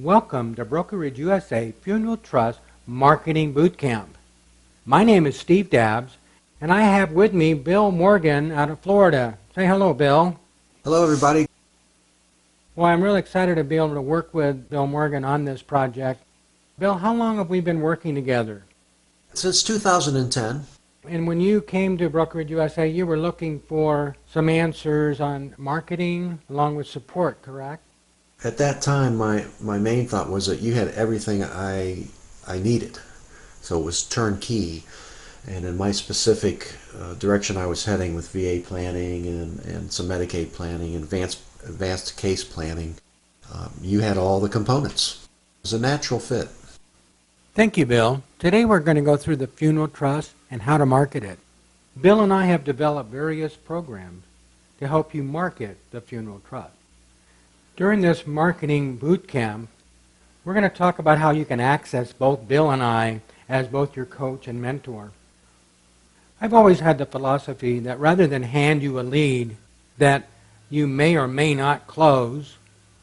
Welcome to Brokerage USA Funeral Trust Marketing Boot Camp. My name is Steve Dabbs, and I have with me Bill Morgan out of Florida. Say hello, Bill. Hello, everybody. Well, I'm really excited to be able to work with Bill Morgan on this project. Bill, how long have we been working together? Since 2010. And when you came to Brokerage USA, you were looking for some answers on marketing along with support, correct? At that time, my main thought was that you had everything I needed. So it was turnkey. And in my specific direction I was heading with VA planning and some Medicaid planning, advanced case planning, you had all the components. It was a natural fit. Thank you, Bill. Today we're going to go through the funeral trust and how to market it. Bill and I have developed various programs to help you market the funeral trust. During this marketing boot camp, we're going to talk about how you can access both Bill and I as both your coach and mentor. I've always had the philosophy that rather than hand you a lead that you may or may not close,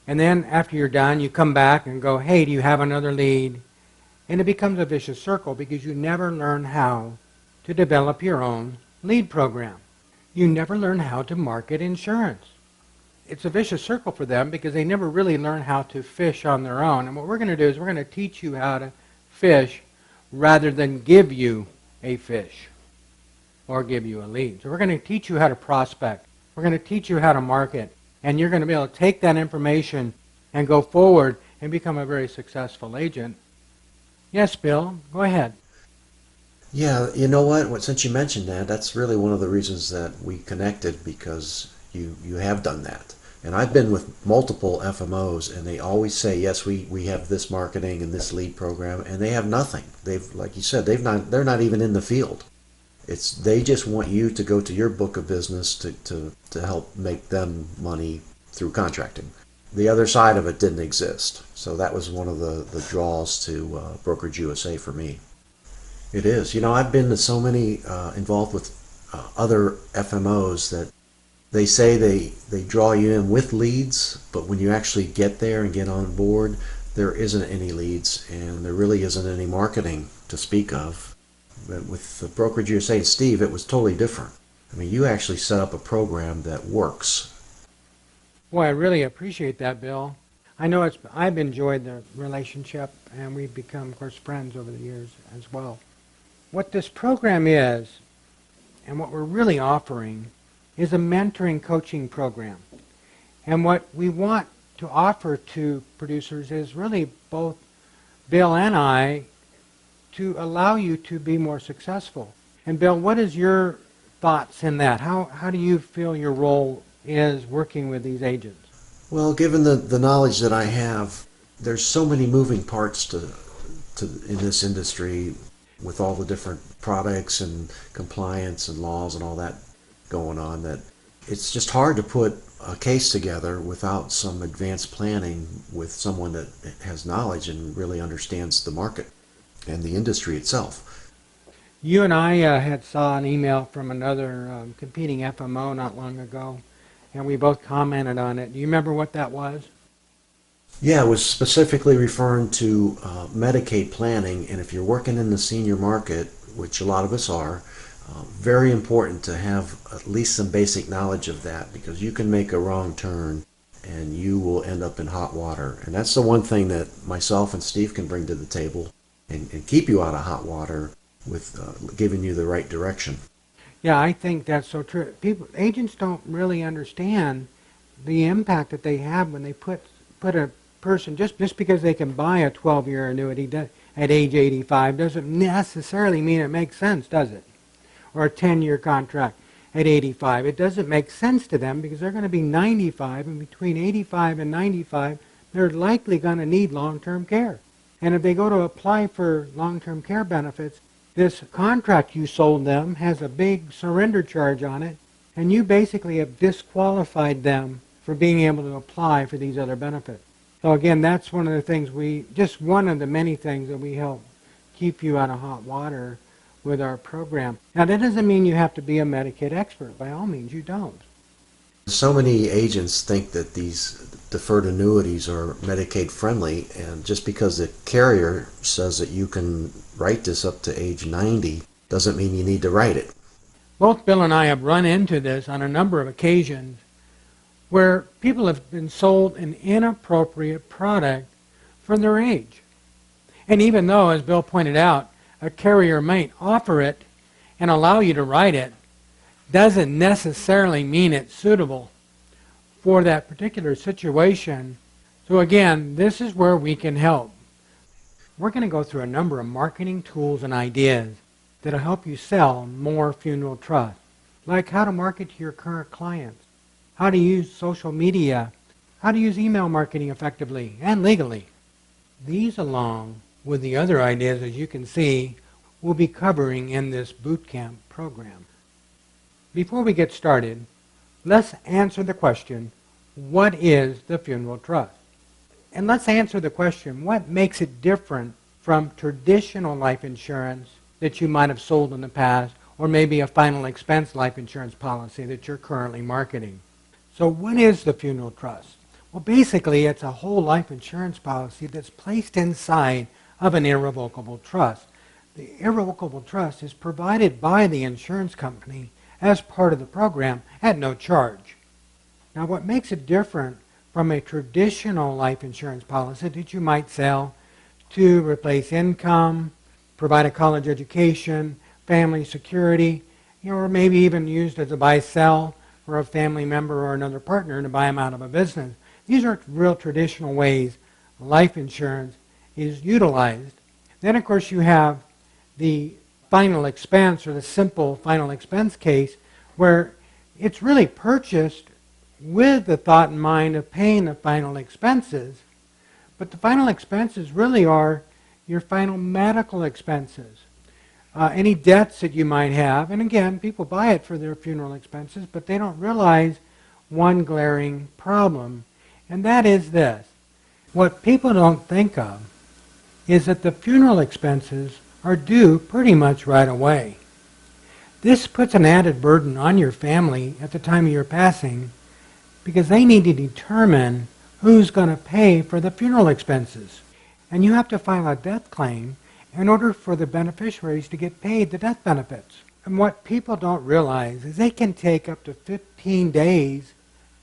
and then after you're done, you come back and go, hey, do you have another lead? And it becomes a vicious circle because you never learn how to develop your own lead program. You never learn how to market insurance. It's a vicious circle for them because they never really learn how to fish on their own. And what we're going to do is we're going to teach you how to fish rather than give you a fish or give you a lead. So we're going to teach you how to prospect. We're going to teach you how to market. And you're going to be able to take that information and go forward and become a very successful agent. Yes, Bill, go ahead. Yeah, you know what? Since you mentioned that, that's really one of the reasons that we connected, because you have done that. And I've been with multiple FMOs, and they always say, yes, we have this marketing and this lead program, and they have nothing. They've, like you said, they're not even in the field. They just want you to go to your book of business to help make them money through contracting. The other side of it didn't exist. So that was one of the draws to Brokerage USA for me. It is. You know, I've been to so many involved with other FMOs that they say they draw you in with leads, but when you actually get there and get on board, there isn't any leads, and there really isn't any marketing to speak of. But with the Brokerage USA and Steve, it was totally different. I mean, you actually set up a program that works. Well, I really appreciate that, Bill. I know I've enjoyed the relationship, and we've become, of course, friends over the years as well. What this program is, and what we're really offering, is a mentoring coaching program. And what we want to offer to producers is really both Bill and I to allow you to be more successful. And Bill, what is your thoughts in that? How do you feel your role is working with these agents? Well, given the knowledge that I have, there's so many moving parts to in this industry with all the different products and compliance and laws and all that going on, that it's just hard to put a case together without some advanced planning with someone that has knowledge and really understands the market and the industry itself. You and I had saw an email from another competing FMO not long ago, and we both commented on it. Do you remember what that was? Yeah, it was specifically referring to Medicaid planning, and if you're working in the senior market, which a lot of us are, very important to have at least some basic knowledge of that, because you can make a wrong turn and you will end up in hot water. And that's the one thing that myself and Steve can bring to the table and keep you out of hot water with giving you the right direction. Yeah, I think that's so true. Agents don't really understand the impact that they have when they put a person, just because they can buy a 12-year annuity at age 85 doesn't necessarily mean it makes sense, does it? Or a 10-year contract at 85. It doesn't make sense to them because they're going to be 95, and between 85 and 95, they're likely going to need long-term care. And if they go to apply for long-term care benefits, this contract you sold them has a big surrender charge on it, and you basically have disqualified them for being able to apply for these other benefits. So again, that's one of the things just one of the many things that we help keep you out of hot water with our program. Now, that doesn't mean you have to be a Medicaid expert. By all means, you don't. So many agents think that these deferred annuities are Medicaid friendly, and just because the carrier says that you can write this up to age 90 doesn't mean you need to write it. Both Bill and I have run into this on a number of occasions where people have been sold an inappropriate product for their age. And even though, as Bill pointed out, a carrier might offer it and allow you to write it, doesn't necessarily mean it's suitable for that particular situation. So again, this is where we can help. We're going to go through a number of marketing tools and ideas that'll help you sell more funeral trusts, like how to market to your current clients, how to use social media, how to use email marketing effectively and legally. These, along with the other ideas, as you can see, we'll be covering in this boot camp program. Before we get started, let's answer the question, what is the funeral trust? And let's answer the question, what makes it different from traditional life insurance that you might have sold in the past, or maybe a final expense life insurance policy that you're currently marketing? So what is the funeral trust? Well, basically, it's a whole life insurance policy that's placed inside of an irrevocable trust. The irrevocable trust is provided by the insurance company as part of the program at no charge. Now, what makes it different from a traditional life insurance policy that you might sell to replace income, provide a college education, family security, or maybe even used as a buy-sell for a family member or another partner to buy them out of a business. These are real traditional ways life insurance is utilized. Then, of course, you have the final expense, or the simple final expense case, where it's really purchased with the thought in mind of paying the final expenses. But the final expenses really are your final medical expenses. Any debts that you might have, and again, people buy it for their funeral expenses, but they don't realize one glaring problem, and that is this. What people don't think of is that the funeral expenses are due pretty much right away. This puts an added burden on your family at the time of your passing because they need to determine who's going to pay for the funeral expenses. And you have to file a death claim in order for the beneficiaries to get paid the death benefits. And what people don't realize is they can take up to 15 days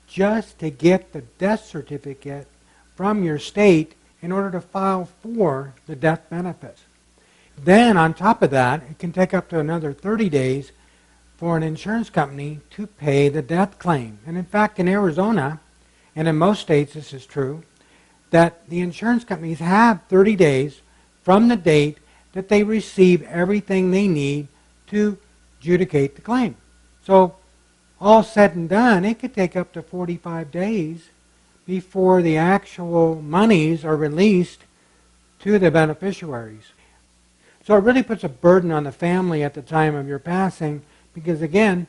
just to get the death certificate from your state in order to file for the death benefits. Then, on top of that, it can take up to another 30 days for an insurance company to pay the death claim. And in fact, in Arizona, and in most states this is true, that the insurance companies have 30 days from the date that they receive everything they need to adjudicate the claim. So, all said and done, it could take up to 45 days before the actual monies are released to the beneficiaries. So it really puts a burden on the family at the time of your passing because, again,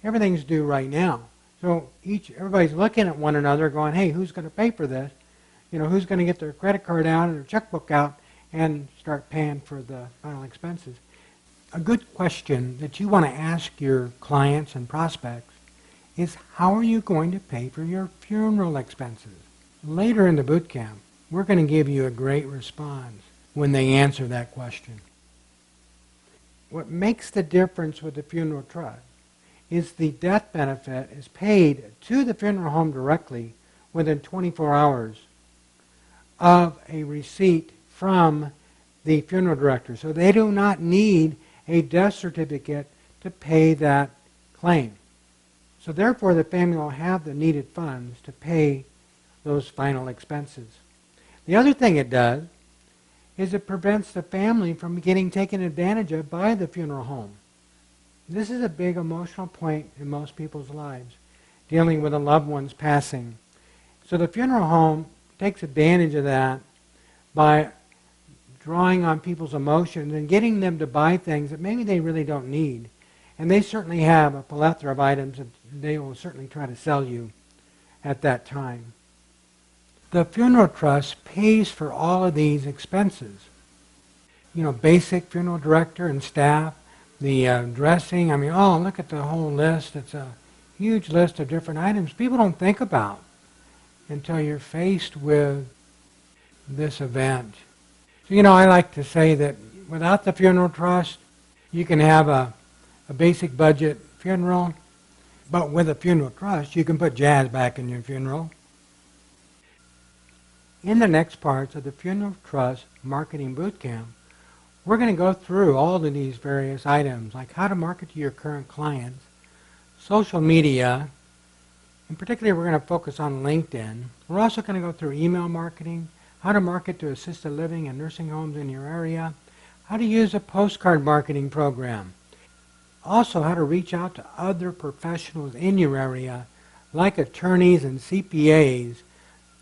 everything's due right now. So everybody's looking at one another going, hey, who's going to pay for this? You know, who's going to get their credit card out and their checkbook out and start paying for the final expenses? A good question that you want to ask your clients and prospects is, how are you going to pay for your funeral expenses? Later in the boot camp, we're going to give you a great response when they answer that question. What makes the difference with the funeral trust is the death benefit is paid to the funeral home directly within 24 hours of a receipt from the funeral director. So they do not need a death certificate to pay that claim. So therefore, the family will have the needed funds to pay those final expenses. The other thing it does is it prevents the family from getting taken advantage of by the funeral home. This is a big emotional point in most people's lives, dealing with a loved one's passing. So the funeral home takes advantage of that by drawing on people's emotions and getting them to buy things that maybe they really don't need. And they certainly have a plethora of items that they will certainly try to sell you at that time. The funeral trust pays for all of these expenses. You know, basic funeral director and staff, the dressing, look at the whole list. It's a huge list of different items people don't think about until you're faced with this event. So, I like to say that without the funeral trust, you can have a basic budget funeral, but with a funeral trust, you can put jazz back in your funeral. In the next parts of the Funeral Trust Marketing Bootcamp, we're going to go through all of these various items, like how to market to your current clients, social media, and particularly we're going to focus on LinkedIn. We're also going to go through email marketing, how to market to assisted living and nursing homes in your area, how to use a postcard marketing program, also how to reach out to other professionals in your area, like attorneys and CPAs,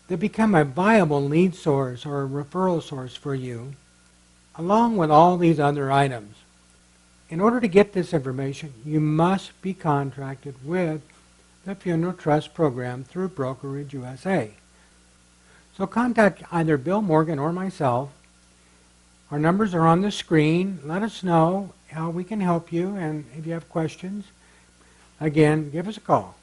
that become a viable lead source or a referral source for you, along with all these other items. In order to get this information, you must be contracted with the Funeral Trust Program through Brokerage USA. So contact either Bill Morgan or myself. Our numbers are on the screen. Let us know how we can help you, and if you have questions, again, give us a call.